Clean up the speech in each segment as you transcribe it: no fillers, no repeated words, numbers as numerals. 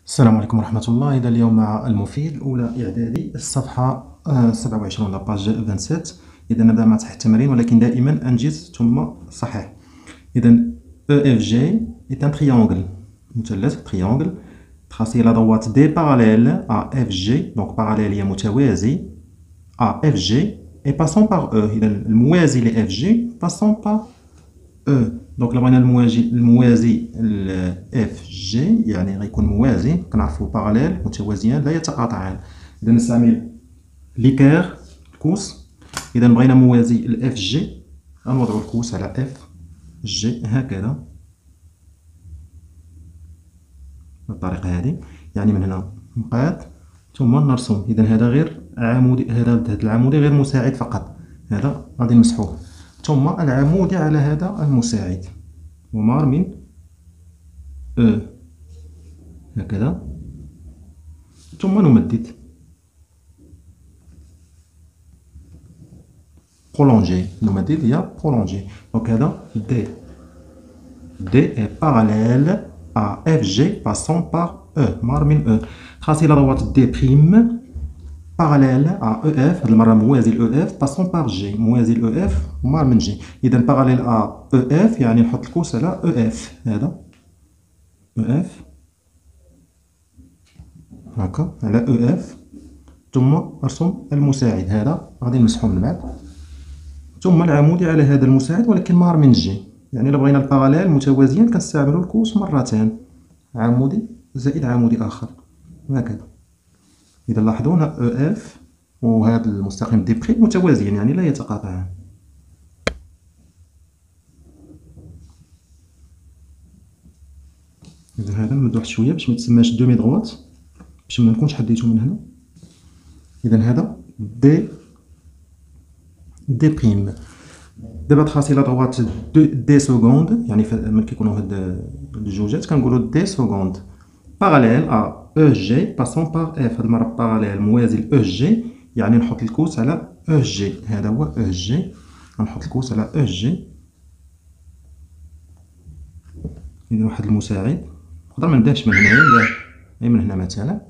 السلام عليكم ورحمة الله. إذا اليوم مع المفيد الأولى إعدادي الصفحة 27 لا باج 27. إذا نبدأ مع تحت التمارين، ولكن دائما أنجز ثم صحح. إذا EFG est un triangle، مثلث triangle tracé la droite D parallèle à FG، donc parallèle هي متوازي à FG et passant par E. إذا الموازي ل FG passant par E. دونك لو بغينا الموازي ل FG يعني غيكون موازي، كنعرفوا باراليل متوازيان لا يتقاطعان. إذا نستعمل ليكير الكوس. إذا بغينا موازي ل FG غنوضعوا الكوس على FG هكذا بالطريقة هذه، يعني من هنا نقاد ثم نرسم. إذا هذا غير عمودي، هذا العمودي غير مساعد فقط، هذا غادي نمسحوه. ثم العمودي على هذا المساعد ومار من E هكذا، ثم نمدد prolonger. نمدد هي prolonger. دونك هذا D est parallèle à FG passant par E، مار من E. tracer la droite D' parallèle à EF، هذه المرة موازي ل EF passant par G، موازي ل EF ومار من G. إذا parallèle à EF يعني نحط الكوس على EF، هذا EF هكا على EF، ثم أرسم المساعد هذا غادي نمسحو من بعد، ثم العمودي على هذا المساعد ولكن مار من G. يعني إلا بغينا الباراليل متوازيين كنستعملو الكوس مرتين، عمودي زائد عمودي آخر هكذا. إذا لاحظوا هنا EF وهذا المستقيم دي بري متوازيين يعني لا يتقاطعان. إذا هذا نمدو واحد شوية باش ميتسماش دومي دغوات، باش منكونش حديتو من هنا. إذا هذا دي بريم. دابا تخاسي لا دغوات دي سكوند، يعني ملي كيكونوا هاد الجوجات كنقولو دي سكوند parallèle à EG passant par F. هاد المرة باراليل موازي ل EG يعني نحط الكوس على EG، هذا هو EG، غنحط الكوس على EG. إذا واحد المساعد نقدر منبداش من هنايا، غير من هنا مثلا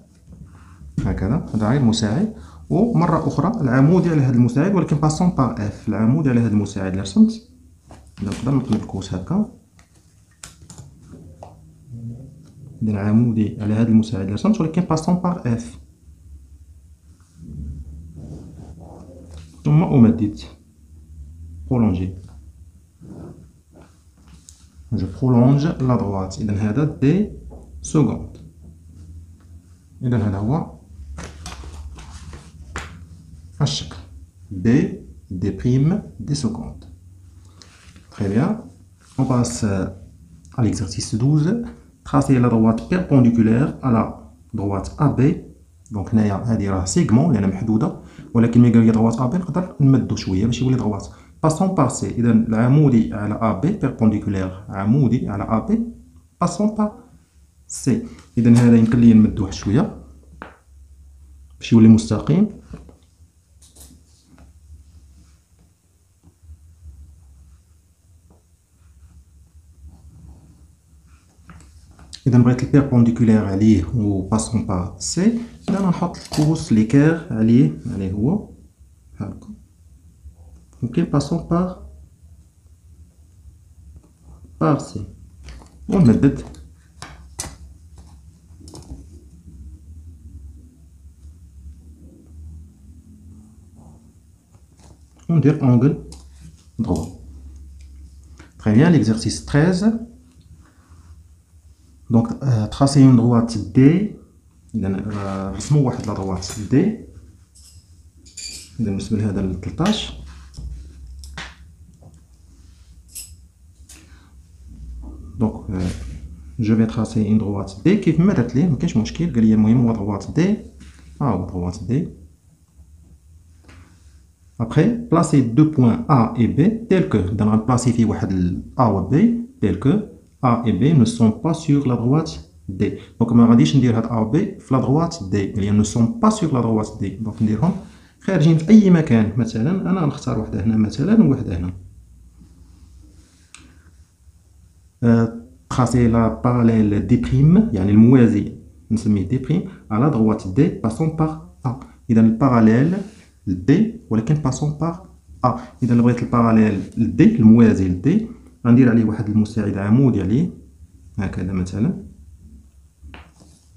هكذا، هذا غير المساعد. ومرة أخرى العمودي على هذا المساعد ولكن باسون بار F، العمودي على هذا المساعد اللي رسمت. إذا نقدر نطلب الكوس هكا، إذا عمودي على هذا المساعد اللي رسمت ولكن باسون بار F، ثم أمدد prolonger. je prolonge la droite. إذا هذا دي سكوند. إذا هذا هو الشكل دي بريم دي سكوند. Très bien. On passe à l'exercice 12. Tracer la droite perpendiculaire à la droite AB. دونك هنايا هادي راه سيغمون لأنها محدودة، ولكن ملي قال لي droite AB نقدر نمدو شوية باش يولي droite. passant par C. إذا العمودي على AB perpendiculaire، عمودي على AB passant par C. إذا هذا يمكن لي نمدو واحد شوية باش يولي مستقيم. إذا بغيت البيربونديكولير عليه و باسون بار سي، إذا نحط الكوس ليكير عليه هو هاكا، ممكن باسون بار سي ونمدد. وندير أونغل دروا. Très bien. L'exercice 13. Donc tracer une droite D. إذا رسموا واحد لا droite D. إذا بالنسبة لهذا ل 13. Donc je vais tracer une droite D كيف ما درت ليه مكاينش مشكل. قال لي المهم هو droite D. هو droite D. Après placer deux points A et B tels que. إذا غنبلاصي فيه واحد A و B tels que A et B ne sont pas sur la droite D. Donc ما غاديش ندير هاد A و B في la droite D، يعني ne sont pas sur la droite D. donc نديرهم خارجين في أي مكان. مثلا أنا غنختار وحدة هنا مثلا ووحدة هنا. tracer la parallèle D' يعني الموازي نسميه D prime à la droite D passant par A. إذا الباراليل D ولكن passant par A. إذا بغيت الباراليل D الموازي ل D غندير عليه واحد المساعد عمودي عليه هكذا مثلا،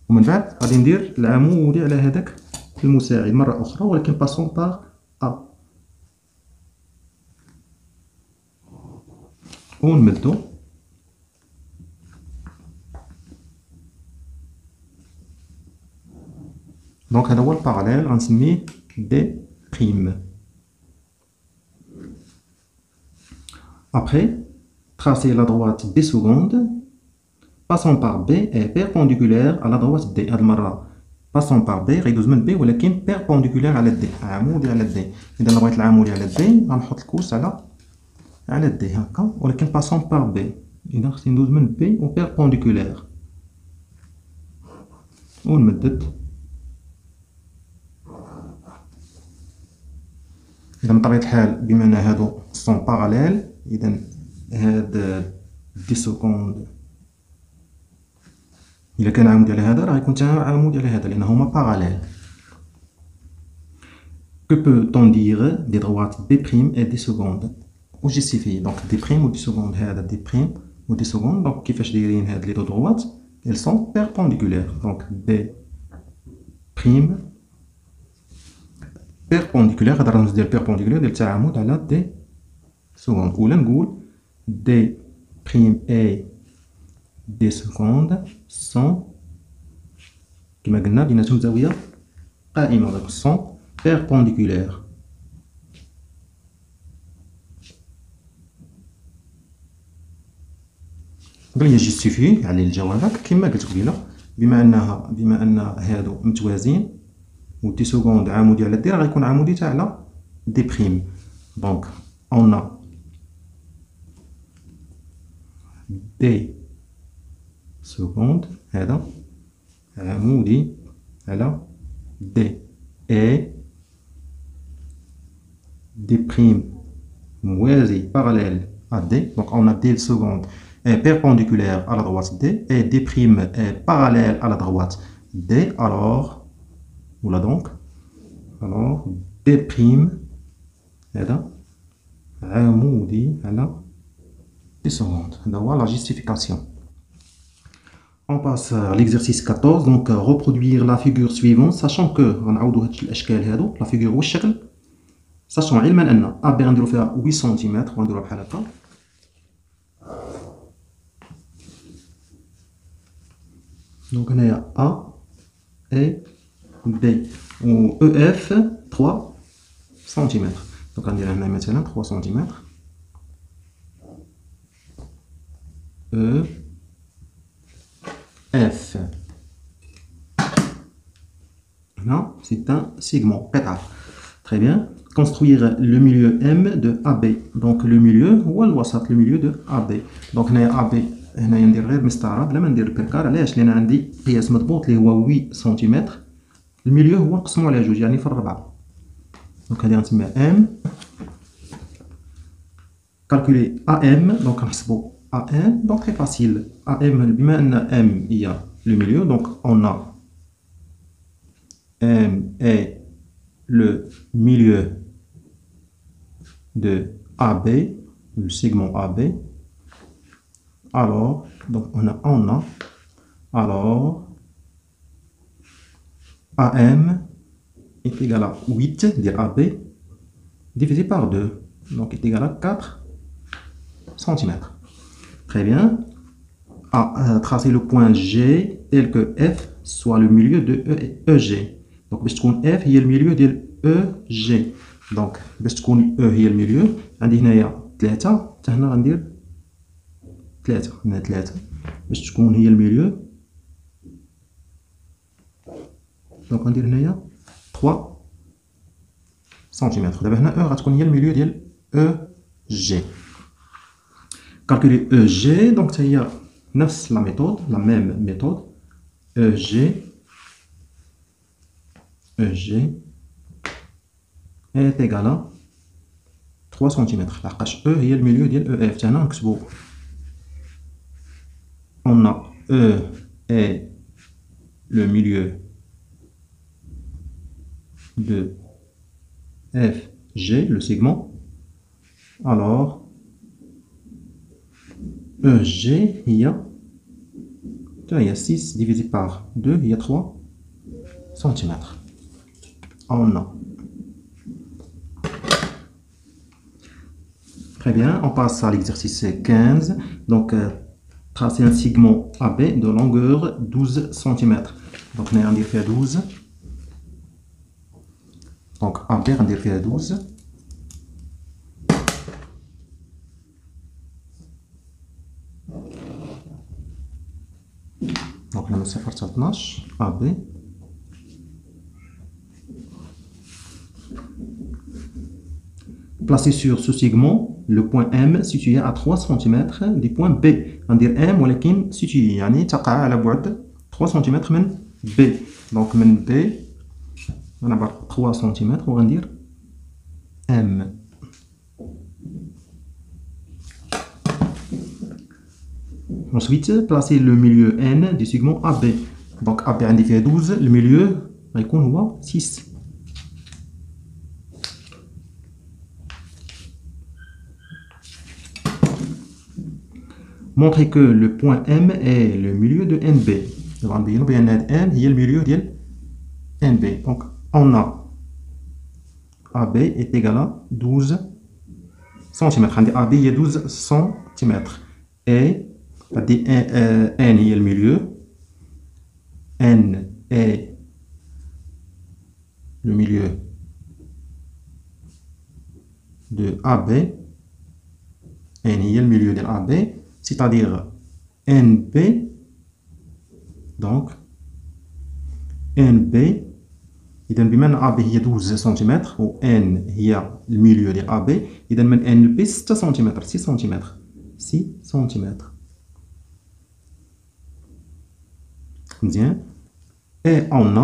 ومن بعد غادي ندير العمودي على هذاك المساعد مرة أخرى ولكن passant par A ونمدو. دونك هذا هو الباراليل غنسميه دي بريم. Après, tracer la droite D seconde passant par B est perpendiculaire à la droite D. هاد المرة passant par B غيدوز من B ولكن perpendiculaire على D، عمودي على D. إذا بغيت العمودي على D غنحط الكوس على D هكا ولكن passant par B. إذا خصني ندوز من B و perpendiculaire ونمدد. إذا بطبيعة الحال بما أن هادو سون باراليل، إذا هاد دي سكوند إلا كان عمودي على هذا راه يكون حتى عمودي على هذا لأن هما باراليل. Que peut-on dire des droites B' et D secondes و جيستيفي؟ دونك دي بريم و دي سكوند، هذا دي بريم و دي سكوند، دونك كيفاش دايرين هاد لي دو دروات؟ elles sont perpendiculaires. دونك D بريم perpendiculaire، هذا الرمز ديال perpendiculaire ديال التعامد على D seconde. ولا نقول D prime et D seconde sont كما قلنا بيناتهم زاوية قائمة، دونك sont perpendiculaires. قال لي جيستيفي على الجوابك كما قلت قبيله، بما ان هادو متوازين و دي سكوند عمودي على دي راه غيكون عمودي حتى على دي بريم. دونك اون دي سكوند هذا عمودي على دي اي دي بريم موازي باراليل à D. Donc on a D seconde est perpendiculaire à la droite D et D prime est parallèle à la droite D. Alors voilà, donc alors D prime هذا عمودي على D seconde. هذا هو la justification. On passe à l'exercice 14. Donc reproduire la figure suivante sachant que غنعوضوا هاد الاشكال هادو لا فيغور والشكل، sachant علما ان A B غنديرو فيها 8 سنتيمتر وغنديروها بحال هكا. دونك هنايا A et B و EF 3 سنتيمتر. دونك غندير هنا مثلا 3 سنتيمتر E F. Là, c'est un segment, pétard. Très bien. Construire le milieu M de AB. Donc le milieu هو الوسط، le milieu de AB. Donc هنايا AB هنايا ندير غير مسطره بلا ما ندير البركار. علاش؟ لان عندي قياس مضبوط اللي هو 8 سنتيمتر. الميليو هو نقسمو على جوج يعني في الربعه. دونك هذه غنسميها ام. كالكولي AM. دونك نحسبو AM. دونك تري فاسيل. AM بما ان M هي le milieu, donc on a M est le milieu de AB, le segment AB. Alors, donc on a alors AM est égal à 8 dire AB divisé par 2, donc est égal à 4 cm. Très bien. Tracer le point G tel que F soit le milieu de E et EG. Donc باش تكون F هي الميليو ديال EG. دونك باش تكون E هي الميليو عندي هنايا 3 حتى هنا غندير 3 هنا 3 باش تكون هي الميليو. دونك غندير هنايا 3 سنتيمتر. دابا هنا E غتكون هي الميليو ديال EG. calculer EG donc حتى هي نفس la méthode, la même méthode. EG est égal à 3 cm. لحقاش E هي الميليو ديال EF. هنا نكتبو on a E est le milieu de FG, le segment, alors EG, il y a 6 divisé par 2, il y a 3 cm. On a. Très bien, on passe à l'exercice 15. Donc, tracer un segment AB de longueur 12 cm. Donc, on va faire 12. Donc, AB, on va faire 12. Donc, on va faire 12, AB. Placer sur ce segment le point M situé à 3 cm du point B. On va dire M ولكن situé يعني تقع على بعد 3 cm من B. Donc من B on a 3 cm on va dire M. Ensuite, placer le milieu N du segment AB. Donc AB on fait 12, le milieu يكون هو 6. Montrer que le point M est le milieu de NB. Donc, M est le milieu de NB. Donc, on a AB est égal à 12 cm. AB est 12 cm. Et N est le milieu. N est le milieu de AB. N est le milieu de AB. C'est-à-dire NB, donc NB, إذا بما أن AB هي 12 سنتيمتر و N هي الميليو ديال AB إذا من NB 6 سنتيمتر 6 سنتيمتر 6 سنتيمتر مزيان. إي أون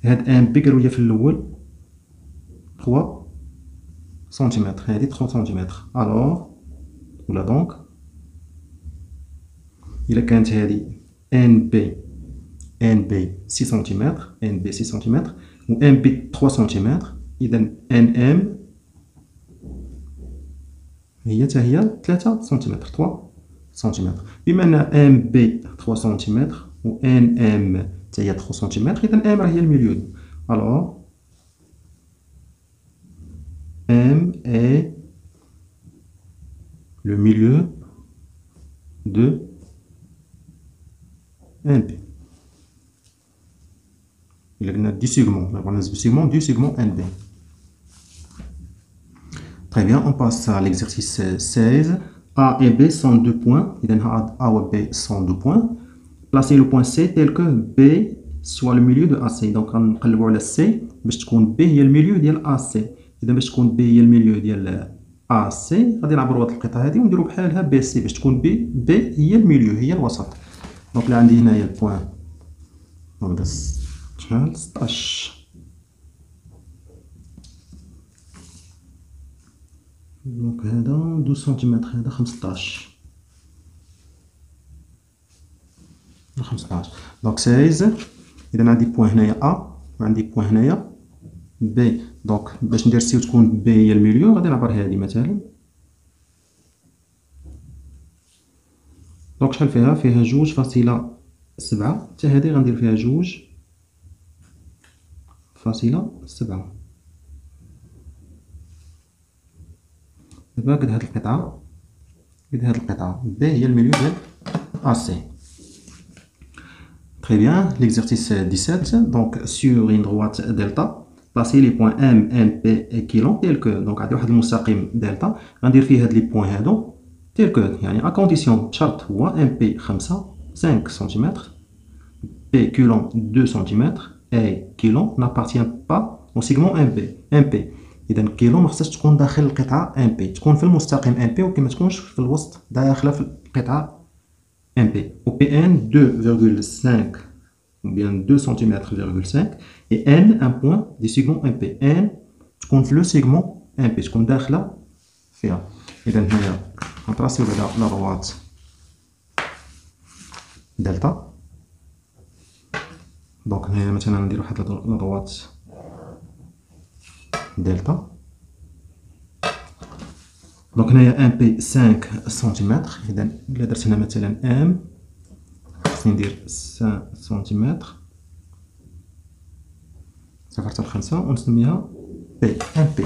هاد NB قالوا لي في الأول 3 سنتيمتر هادي 3 سنتيمتر ألوغ ولا دونك إلا كانت هذه NB 6 سنتيمتر NB 6 سنتيمتر و NB 3 سنتيمتر إذا NM هي 3 سنتيمتر 3 سنتيمتر. بما أن MB 3 سنتيمتر و NM هي 3 سنتيمتر إذا M راهي الميليو. ألوغ M est le milieu de NB. Il y a 10 segments. On a 10 segments du segment NB. Très bien, on passe à l'exercice 16. A et B sont 2 points. Il y a A et B sont 2 points. Placez le point C tel que B soit le milieu de AC. Donc, on va regarder C. B est le milieu de AC. إذا باش تكون B هي الميليو ديال AC غادي نعبروا هاد القطعة هادي ونديرو بحالها بي سي باش تكون B هي الميليو هي الوسط. دونك اللي عندي هنايا البوان نبدا شحال 16 دونك هذا 12 سنتيمتر هذا 15 دونك 16. إذا عندي بوان هنايا A وعندي بوان هنايا B. دونك باش ندير سي وتكون B هي الميليو غادي نعبر هادي مثلا. دونك شحال فيها 2.7 حتى هادي غندير فيها 2.7. دابا قد هاد القطعة B هي الميليو ديال AC. Très bien, l'exercice 17. Donc sur une droite delta placer les points M, N, P et qui l'ont tel que. Donc عندي واحد المستقيم دلتا غندير فيه هاد لي بوين هادو tel que يعني à condition شرط هو MP 5 cm P qui 2 cm et qui n'appartient pas au segment MP. إذا كيلو ما خصهاش تكون داخل القطعة MP تكون في المستقيم MP ولكن ما تكونش في الوسط داخلة في القطعة MP. و PN 2,5 ou bien 2 cm,5 et N un point du segment MP. N تكون في لو segment MP تكون داخلة فيها. إذا هنايا غنطراسيو بعدا لا droite دلتا دونك هنايا مثلا ندير واحد لا دروات دلتا. دونك هنايا ام بي 5 سنتيمتر. اذا الا درت هنا مثلا ام خصني ندير 5 سنتيمتر 0 حتى ل 5 ونسميها بي ام بي.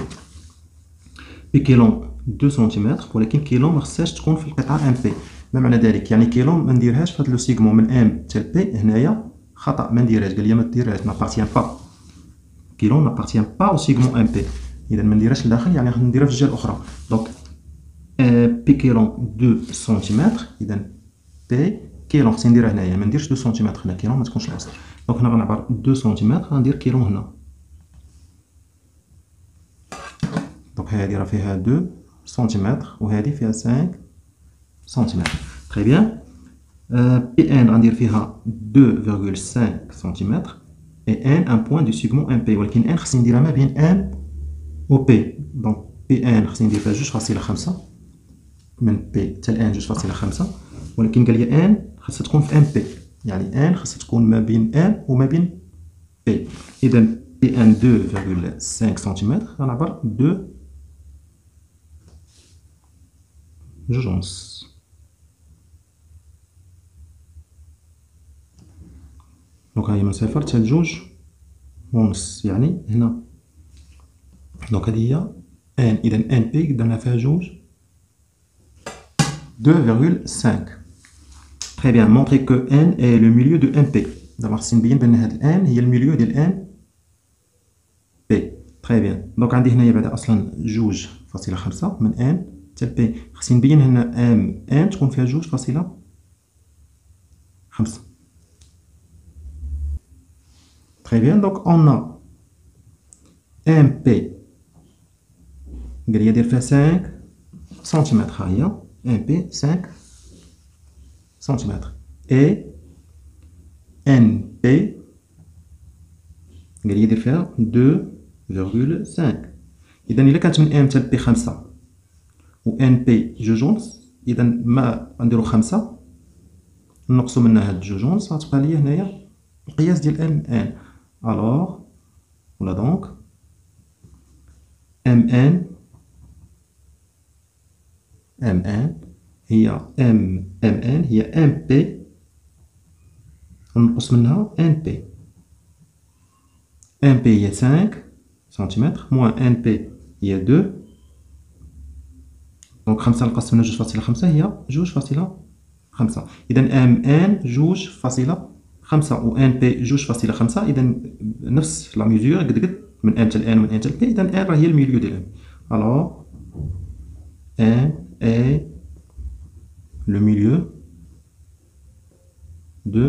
بي كيلون 2 سنتيمتر، ولكن كيلون ما خصهاش تكون في القطعه ام بي. ما معنى ذلك؟ يعني كيلون ما نديرهاش في هذا لو سيغمون من ام حتى بي. هنايا خطا، ما نديرهاش، قال لي ما ديرهاش، نابارتيان با. كيلون نابارتيان با او سيغمون ام بي. اذا ما نديرهاش لداخل، يعني نديرها في الجهه الاخرى. دونك بي كيلون 2 سنتيمتر. اذا بي كيلون خصني نديرها هنايا، ما نديرش 2 سنتيمتر هنا، كيلون ما تكونش الاصل. دونك هنا غنعبر 2 سنتيمتر، غندير كيلون هنا. دونك هذه راه فيها 2 سنتيمتر وهذه فيها 5 سنتيمتر. تري بيان. بي ان غندير فيها 2.5 سنتيمتر اي ان ان بوين دو سيغمون ام بي، ولكن ان خصني نديرها ما بين ان و بي. دونك بي ان خصني ندير فيها 2.5 من بي حتى لان 2.5، ولكن قال لي ان خاصها تكون في ام بي، يعني ان خاصها تكون ما بين ان وما بين بي. اذا بي ان 2.5 سنتيمتر غنعبر 2 جوج ونص. دونك هاهي من 0 حتى لجوج ونص، يعني هنا. دونك هادي هي ان. اذا ان بي درنا فيها جوج 2.5. Très bien, montrer que n est le milieu de MP. دابا خصني نبين بان هاد n هي الميليو ديال n p. Très bien. دونك عندي هنايا بعدا اصلا 2.5 من n حتى ل p. خصني نبين هنا m n تكون فيها 2.5. Très bien. Donc on a MP قال لي دير فيها 5 سنتيمتر. ها هي MP 5 سنتيمتر. et NP قال لي يدير فيها 2.5. اذا الا كانت من ام حتى بي 5 و ان بي جوج ونص، اذا ما غنديرو 5 نقصو منها هاد جوج ونص، غتبقى لي هنايا القياس ديال ام ان. الوغ ولا دونك ام ان هي ام ان هي ام بي ونقص منها ان بي. ان بي هي 5 سنتيمتر موان ان بي هي 2. دونك 5 نقص منها 2.5 هي 2.5. اذا ام ان 2.5 و ان بي 2.5. اذا نفس لا ميزور قد من ان حتى ان ومن ان حتى بي. اذا ان راه هي الميليو ديال ام. الوغ ان اي le milieu de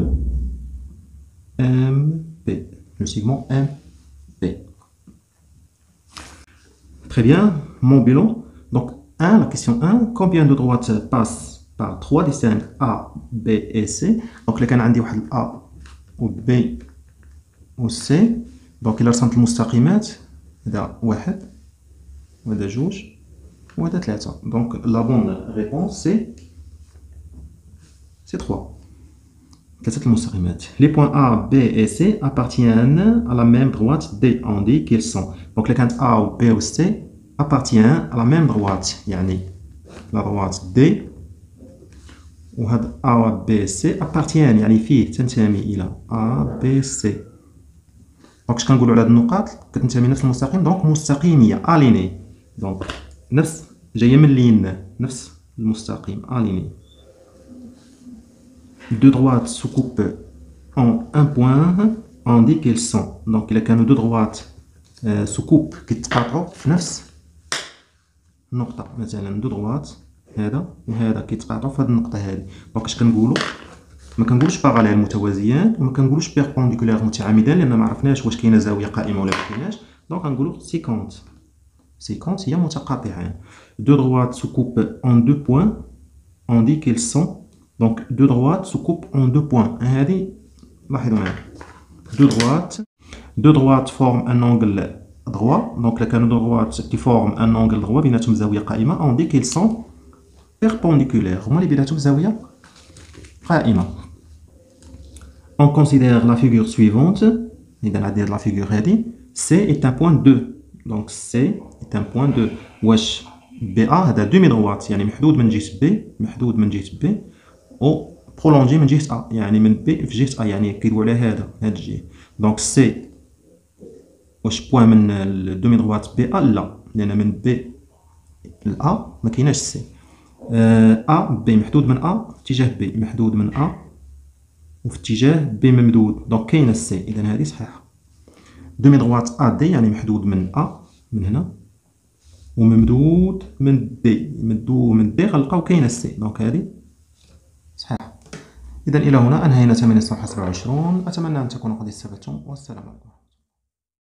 MP, le segment MP. Très bien, mon bilan. Donc, 1, la question 1, combien de droites passent par 3 distingues A, B et C? Donc, là, كان عندي واحد A و B و C. Donc, إلا رسمت المستقيمات، هذا 1 وهذا 2 وهذا 3. Donc, la bonne réponse c'est 3. Les points A, B et C appartiennent à la même droite D. On dit qu'ils sont. Donc les points A ou B ou C appartiennent à la même droite. Yani la droite D ou A ou B C appartiennent. يعني فيه تنتمي إلى A B C. Donc اش كنقولوا على هاد النقاط كتنتمي نفس المستقيم. دونك مستقيمية aligné. دونك نفس جاية من لين نفس المستقيم aligné. Deux droites se coupent en un point, on dit qu'elles sont. Donc, il y a deux droites se coupent qui تقاطعوا في نفس النقطة. مثلا deux droites هذا وهذا كيتقاطعوا في هذه النقطة هذه. دونك اش كنقولوا؟ ما كنقولوش باراليل متوازيان وما كنقولوش بيربونديكولار متعامدان، لأن ما عرفناش واش كاينة زاوية قائمة ولا ما كايناش. دونك غنقولوا سيكونت. سيكونت هي متقاطعان. Deux droites se coupent en deux points, on dit qu'elles sont. Donc, deux droites se coupent en deux points. Deux droites forment un angle droit. Donc, les deux droites qui forment un angle droit, on dit qu'ils sont perpendiculaires. on considère la figure suivante. إذا عندي هاد لا فيغور هادي C est un point 2. donc C est un point 2. واش BA هذا دومي دروات يعني محدود من جهة B، محدود من جهة B و برولونجي من جهة A، يعني من B في جهة A، يعني كيدوي على هذا هاد الجهة. donc C واش بوان من الدومي دروات BA؟ لا، لأن من B ل A ما كايناش C. A B محدود من A في اتجاه B، محدود من A وفي اتجاه B ممدود، دونك كاينه C، إذا هذه صحيحة. دومي دروات AD يعني محدود من A من هنا وممدود من D، ممدود من D غنلقاو كاينه C، دونك هذه صحيحة. إذا إلى هنا أنهينا تمرين الصفحة 27. أتمنى أن تكونوا قد استفدتم، والسلام عليكم.